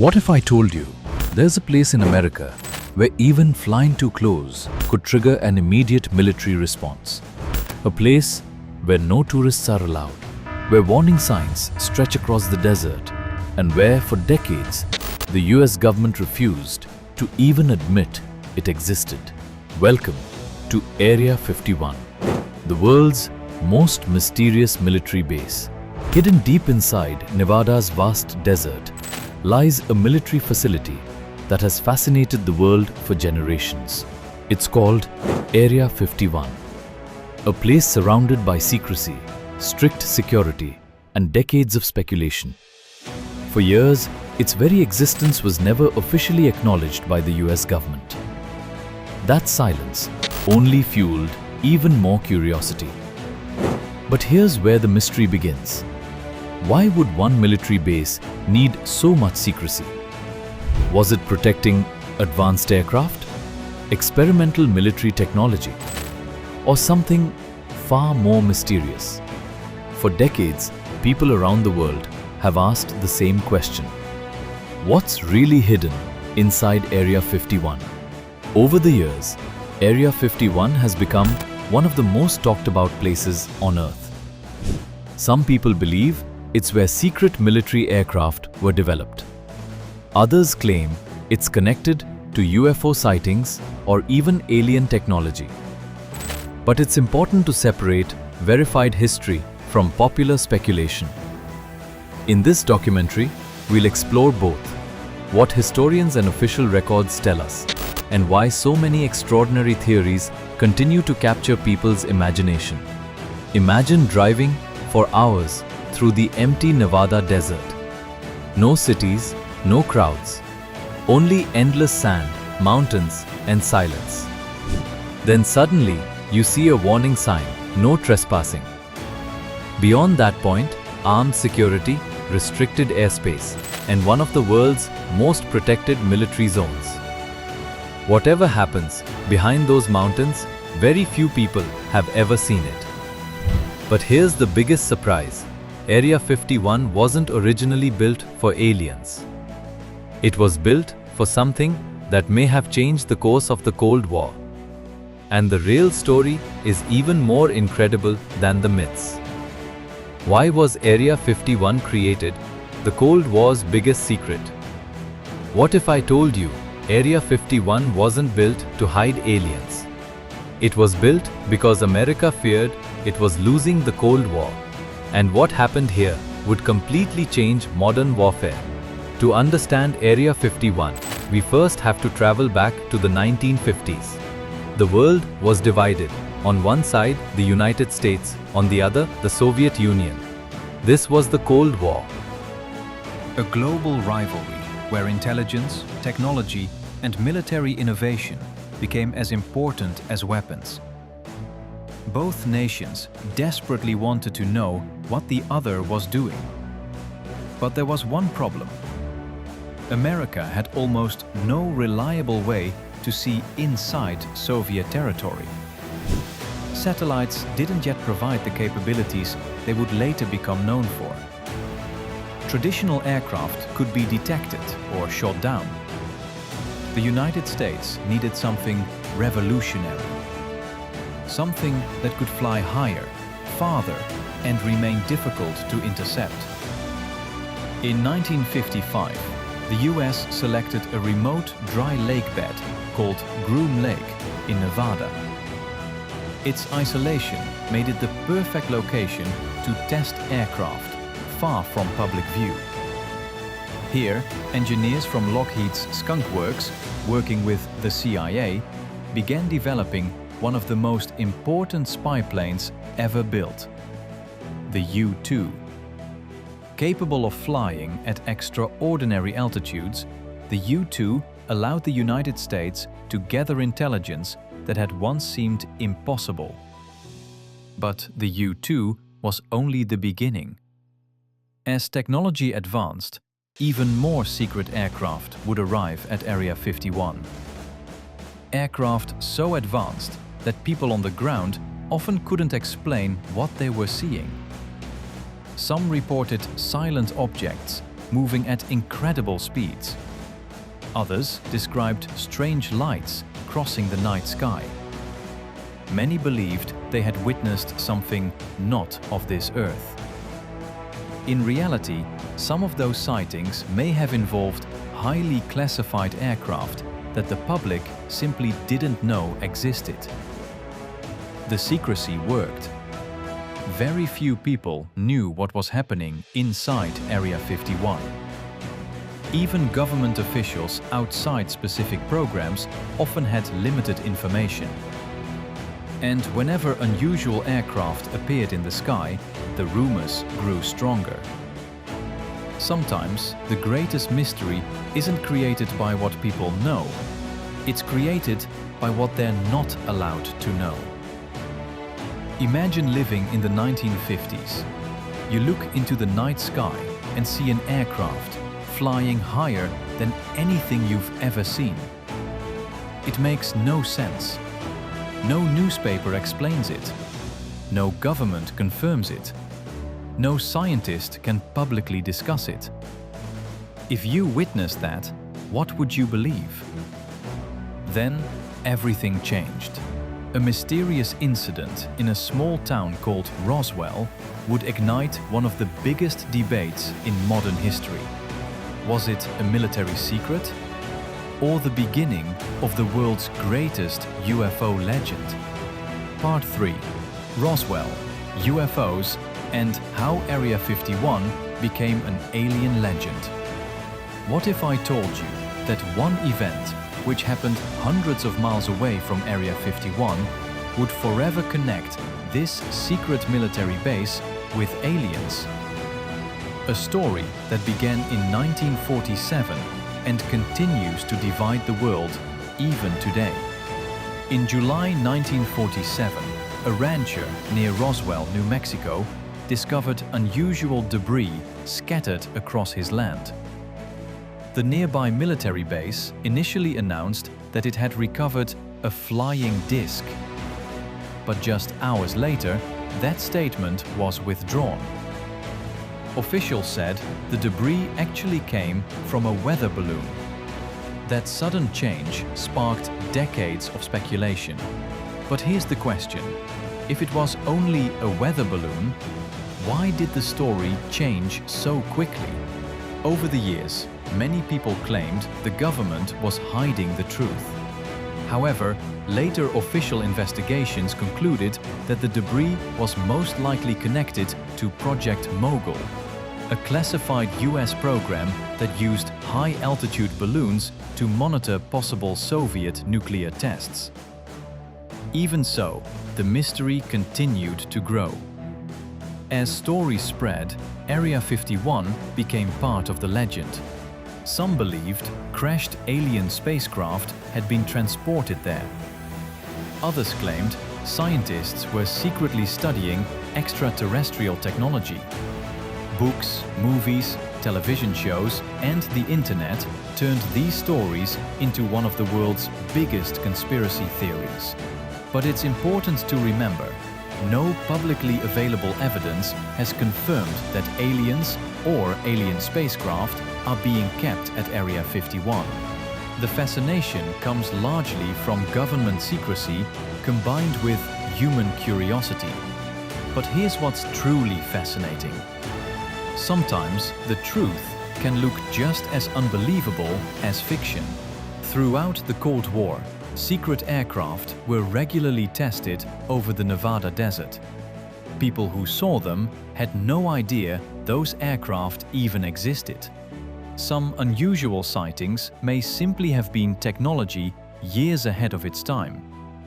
What if I told you there's a place in America where even flying too close could trigger an immediate military response? A place where no tourists are allowed, where warning signs stretch across the desert, and where for decades the US government refused to even admit it existed. Welcome to Area 51, the world's most mysterious military base. Hidden deep inside Nevada's vast desert lies a military facility that has fascinated the world for generations. It's called Area 51, a place surrounded by secrecy, strict security, and decades of speculation. For years, its very existence was never officially acknowledged by the US government. That silence only fueled even more curiosity. But here's where the mystery begins. Why would one military base need so much secrecy? Was it protecting advanced aircraft, experimental military technology, or something far more mysterious? For decades, people around the world have asked the same question. What's really hidden inside Area 51? Over the years, Area 51 has become one of the most talked about places on Earth. Some people believe it's where secret military aircraft were developed. Others claim it's connected to UFO sightings or even alien technology. But it's important to separate verified history from popular speculation. In this documentary, we'll explore both what historians and official records tell us and why so many extraordinary theories continue to capture people's imagination. Imagine driving for hours through the empty Nevada desert. No cities, no crowds, only endless sand, mountains, and silence. Then suddenly, you see a warning sign, no trespassing. Beyond that point, armed security, restricted airspace, and one of the world's most protected military zones. Whatever happens behind those mountains, very few people have ever seen it. But here's the biggest surprise. Area 51 wasn't originally built for aliens. It was built for something that may have changed the course of the Cold War. And the real story is even more incredible than the myths. Why was Area 51 created, the Cold War's biggest secret? What if I told you Area 51 wasn't built to hide aliens? It was built because America feared it was losing the Cold War. And what happened here would completely change modern warfare. To understand Area 51, we first have to travel back to the 1950s. The world was divided. On one side, the United States, on the other, the Soviet Union. This was the Cold War. A global rivalry where intelligence, technology, and military innovation became as important as weapons. Both nations desperately wanted to know what the other was doing. But there was one problem. America had almost no reliable way to see inside Soviet territory. Satellites didn't yet provide the capabilities they would later become known for. Traditional aircraft could be detected or shot down. The United States needed something revolutionary. Something that could fly higher, farther, and remain difficult to intercept. In 1955, the US selected a remote dry lake bed called Groom Lake in Nevada. Its isolation made it the perfect location to test aircraft far from public view. Here, engineers from Lockheed's Skunk Works, working with the CIA, began developing one of the most important spy planes ever built, the U-2. Capable of flying at extraordinary altitudes, the U-2 allowed the United States to gather intelligence that had once seemed impossible. But the U-2 was only the beginning. As technology advanced, even more secret aircraft would arrive at Area 51. Aircraft so advanced that people on the ground often couldn't explain what they were seeing. Some reported silent objects moving at incredible speeds. Others described strange lights crossing the night sky. Many believed they had witnessed something not of this earth. In reality, some of those sightings may have involved highly classified aircraft that the public simply didn't know existed. The secrecy worked. Very few people knew what was happening inside Area 51. Even government officials outside specific programs often had limited information. And whenever unusual aircraft appeared in the sky, the rumors grew stronger. Sometimes the greatest mystery isn't created by what people know. It's created by what they're not allowed to know. Imagine living in the 1950s. You look into the night sky and see an aircraft flying higher than anything you've ever seen. It makes no sense. No newspaper explains it. No government confirms it. No scientist can publicly discuss it. If you witnessed that, what would you believe? Then everything changed. A mysterious incident in a small town called Roswell would ignite one of the biggest debates in modern history. Was it a military secret? Or the beginning of the world's greatest UFO legend? Part 3. Roswell, UFOs, and how Area 51 became an alien legend. What if I told you that one event, which happened hundreds of miles away from Area 51, would forever connect this secret military base with aliens? A story that began in 1947 and continues to divide the world even today. In July 1947, a rancher near Roswell, New Mexico, discovered unusual debris scattered across his land. The nearby military base initially announced that it had recovered a flying disc. But just hours later, that statement was withdrawn. Officials said the debris actually came from a weather balloon. That sudden change sparked decades of speculation. But here's the question: if it was only a weather balloon, why did the story change so quickly? Over the years, many people claimed the government was hiding the truth. However, later official investigations concluded that the debris was most likely connected to Project Mogul, a classified US program that used high-altitude balloons to monitor possible Soviet nuclear tests. Even so, the mystery continued to grow. As stories spread, Area 51 became part of the legend. Some believed crashed alien spacecraft had been transported there. Others claimed scientists were secretly studying extraterrestrial technology. Books, movies, television shows, and the internet turned these stories into one of the world's biggest conspiracy theories. But it's important to remember, no publicly available evidence has confirmed that aliens or alien spacecraft are being kept at Area 51. The fascination comes largely from government secrecy combined with human curiosity. But here's what's truly fascinating. Sometimes the truth can look just as unbelievable as fiction. Throughout the Cold War, secret aircraft were regularly tested over the Nevada desert. People who saw them had no idea those aircraft even existed. Some unusual sightings may simply have been technology years ahead of its time.